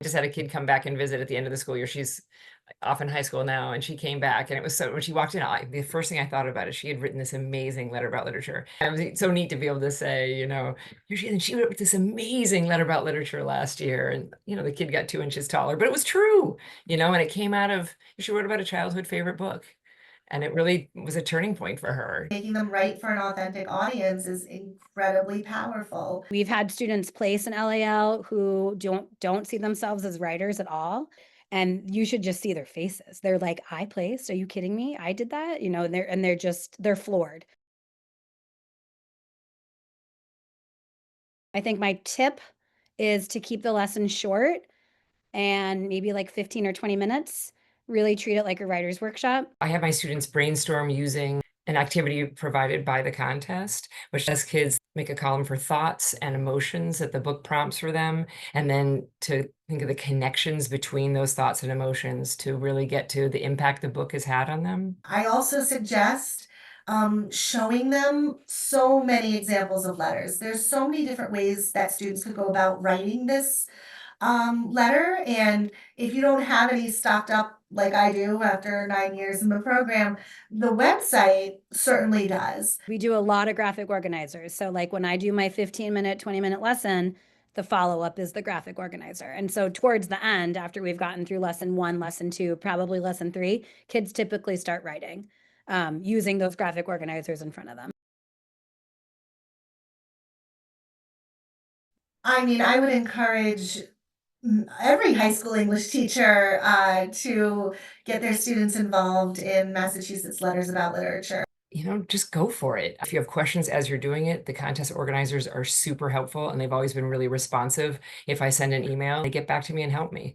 Just had a kid come back and visit at the end of the school year. She's off in high school now, and she came back, and it was so when she walked in, the first thing I thought about is she had written this amazing letter about literature. And it was so neat to be able to say, she wrote this amazing letter about literature last year, and the kid got 2 inches taller, but it was true, and it came out of she wrote about a childhood favorite book, and it really was a turning point for her. Making them write for an authentic audience is incredibly powerful. We've had students place in LAL who don't see themselves as writers at all, and you should just see their faces. They're like, "I placed? Are you kidding me? I did that?" They're floored. I think my tip is to keep the lesson short and maybe like 15 or 20 minutes. Really treat it like a writer's workshop. I have my students brainstorm using an activity provided by the contest, which lets kids make a column for thoughts and emotions that the book prompts for them, and then to think of the connections between those thoughts and emotions to really get to the impact the book has had on them. I also suggest showing them so many examples of letters. There's so many different ways that students could go about writing this letter. And if you don't have any stocked up like I do after 9 years in the program, the website certainly does. We do a lot of graphic organizers. So like when I do my 15-minute, 20-minute lesson, the follow-up is the graphic organizer. And so towards the end, after we've gotten through lesson 1, lesson 2, probably lesson 3, kids typically start writing using those graphic organizers in front of them. I mean, I would encourage every high school English teacher to get their students involved in Massachusetts Letters About Literature. Just go for it. If you have questions as you're doing it, the contest organizers are super helpful, and they've always been really responsive. If I send an email, they get back to me and help me.